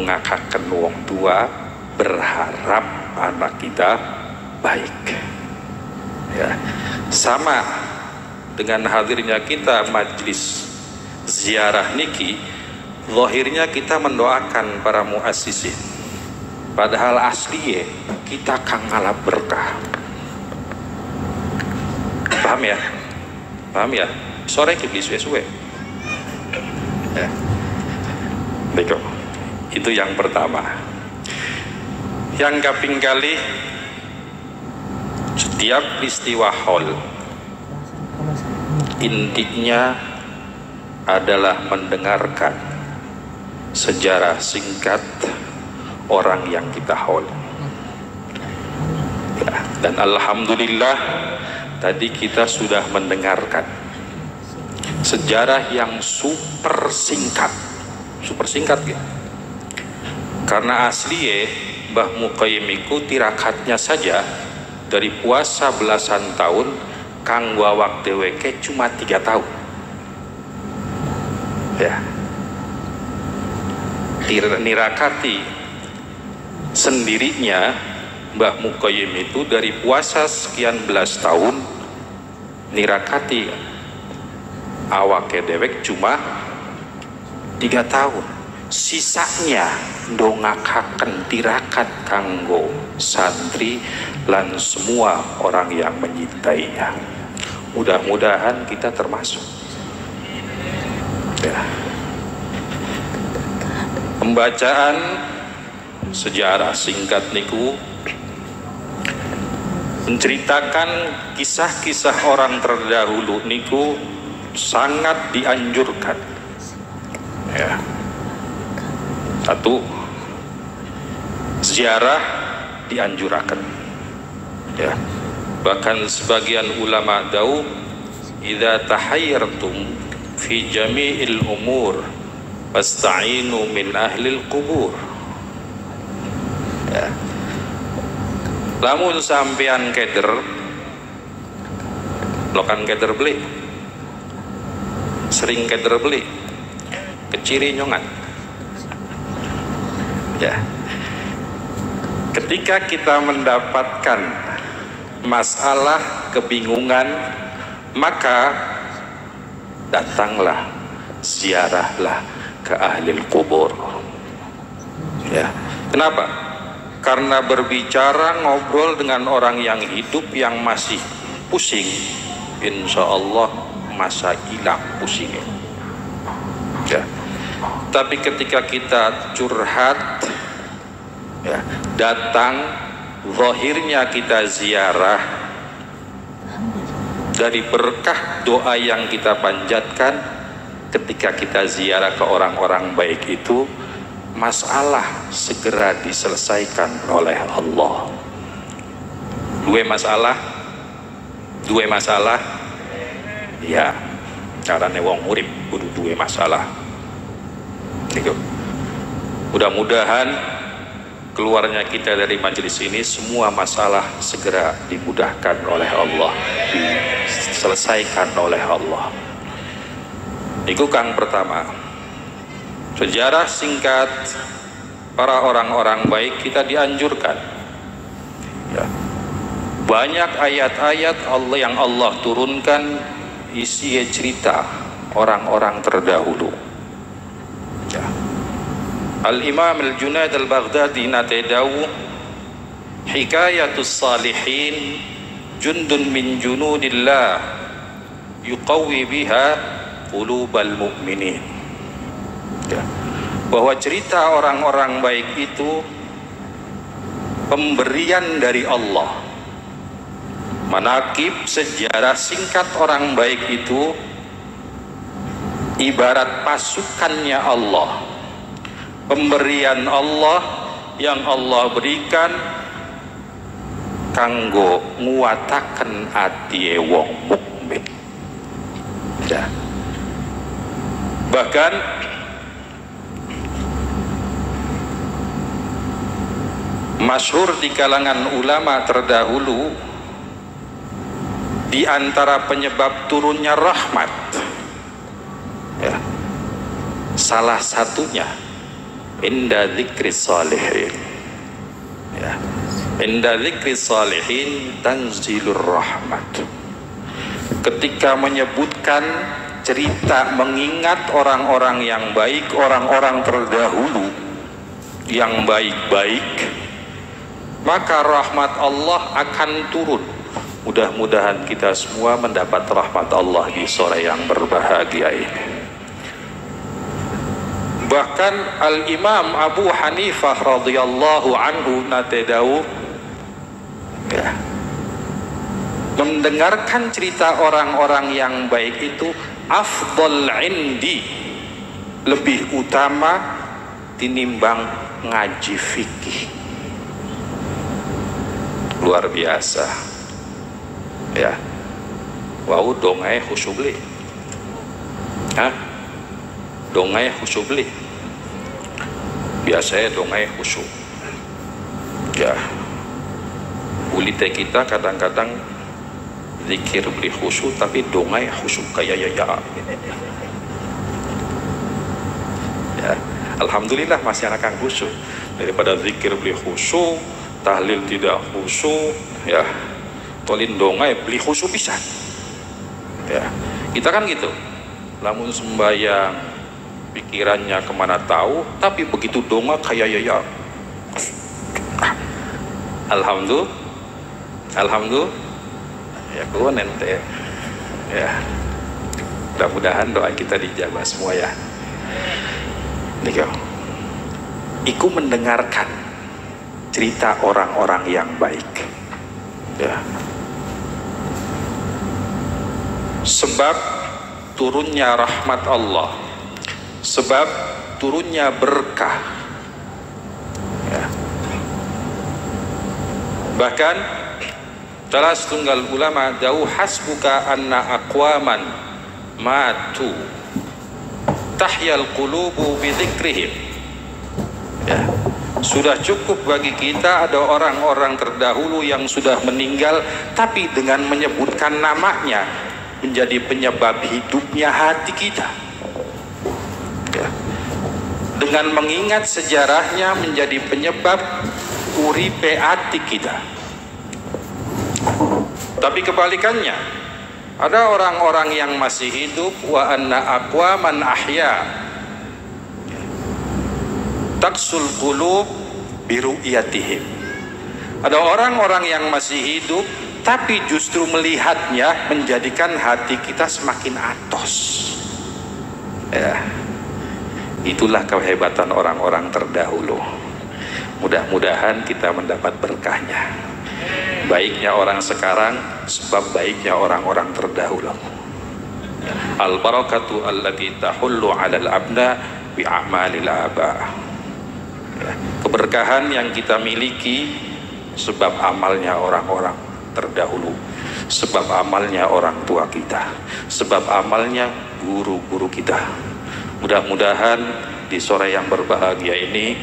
ndongakaken wong tua, berharap anak kita baik. Ya, sama dengan hadirnya kita majlis ziarah niki, zahirnya kita mendoakan para muassisin, padahal aslinya kita kang ngalap berkah. Paham ya? Paham ya? Sore kibli suwe-suwe. Ya. Baik, itu yang pertama. Yang kaping kali, setiap peristiwa haul intinya adalah mendengarkan sejarah singkat orang yang kita haul. Ya, dan alhamdulillah tadi kita sudah mendengarkan sejarah yang super singkat gitu. Karena aslinya Mbah Muqayyim iku tirakatnya saja dari puasa belasan tahun kanggo awak dheweke cuma 3 tahun. Ya. Nirakati sendirinya Mbah Muqayyim itu dari puasa sekian belas tahun nirakati awake dhewek cuma 3 tahun. Sisanya ndongakaken tirakat kanggo santri lan semua orang yang menyintainya. Mudah-mudahan kita termasuk. Ya. Pembacaan sejarah singkat niku menceritakan kisah-kisah orang terdahulu niku sangat dianjurkan. Ya. Satu, ziarah dianjurkan. Ya. Bahkan sebagian ulama da'u, idza tahayyartum fi jami'il umur fasta'inu min ahlil qubur. Ya. Lamun sampean keder, lokan keder beli, sering keder beli, keciri nyongan. Ya, ketika kita mendapatkan masalah kebingungan, maka datanglah, ziarahlah ke ahli kubur. Ya, kenapa? Karena berbicara ngobrol dengan orang yang hidup yang masih pusing, insya Allah masa hilang pusingnya. Ya. Tapi ketika kita curhat, ya, datang, zahirnya kita ziarah, dari berkah doa yang kita panjatkan ketika kita ziarah ke orang-orang baik itu, masalah segera diselesaikan oleh Allah. Dua masalah, ya, carane wong urip kudu dua masalah. Mudah-mudahan keluarnya kita dari majelis ini semua masalah segera dimudahkan oleh Allah, diselesaikan oleh Allah. Itu kang pertama, sejarah singkat para orang-orang baik kita dianjurkan. Ya. Banyak ayat-ayat Allah yang Allah turunkan isi cerita orang-orang terdahulu. Ya. Al-Imam Al-Junaid Al-Baghdadi nate dawu, hikayatus salihin jundun min junudillah yuqawwi biha qulubal mu'minin. Ya. Bahwa cerita orang-orang baik itu pemberian dari Allah. Manakib sejarah singkat orang baik itu ibarat pasukannya Allah, pemberian Allah yang Allah berikan kanggo nguataken ati wong mukmin. Ya. Bahkan masyhur di kalangan ulama terdahulu, di antara penyebab turunnya rahmat, ya, salah satunya inda dzikri salihin. Ya. Inda dzikri salihin tanzilur rahmat. Ketika menyebutkan cerita mengingat orang-orang yang baik, orang-orang terdahulu yang baik-baik, maka rahmat Allah akan turun. Mudah-mudahan kita semua mendapat rahmat Allah di sore yang berbahagia ini. Bahkan Al-Imam Abu Hanifah radhiyallahu anhu nate dawuh, ya, mendengarkan cerita orang-orang yang baik itu afdal indi, lebih utama tinimbang ngaji fikih. Luar biasa, ya. Wau dongai khusubli, dongai khusubli, biasanya dongai khusyuk, ya. Ulite kita kadang-kadang zikir beli khusyuk tapi dongai khusyuk kayak ya. Ya, alhamdulillah masih anak khusyuk daripada zikir beli khusyuk, tahlil tidak khusyuk, ya. Tolin dongai beli khusyuk bisa. Ya, kita kan gitu. Lamun sembahyang pikirannya kemana tahu, tapi begitu donga kayak ya. Alhamdulillah, ya kawan ente, ya. Mudah-mudahan doa kita dijabah semua ya. Nih iku mendengarkan cerita orang-orang yang baik, ya. Sebab turunnya rahmat Allah, sebab turunnya berkah, ya. Bahkan salah setunggal ulama dawuh hasbuka anna aqwaman matu tahyal qulubu bidzikrihim. Ya, sudah cukup bagi kita ada orang-orang terdahulu yang sudah meninggal, tapi dengan menyebutkan namanya menjadi penyebab hidupnya hati kita. Ya. Dengan mengingat sejarahnya menjadi penyebab uripe hati kita. Tapi kebalikannya, ada orang-orang yang masih hidup wa anna aqwaman ahya taksul qulub biru'yatihim. Ada orang-orang yang masih hidup tapi justru melihatnya menjadikan hati kita semakin atos. Ya. Itulah kehebatan orang-orang terdahulu. Mudah-mudahan kita mendapat berkahnya. Baiknya orang sekarang sebab baiknya orang-orang terdahulu. Al barakatu allati tahullu 'alal abna bi a'malil aba. Ya. Keberkahan yang kita miliki sebab amalnya orang-orang terdahulu, sebab amalnya orang tua kita, sebab amalnya guru-guru kita. Mudah-mudahan di sore yang berbahagia ini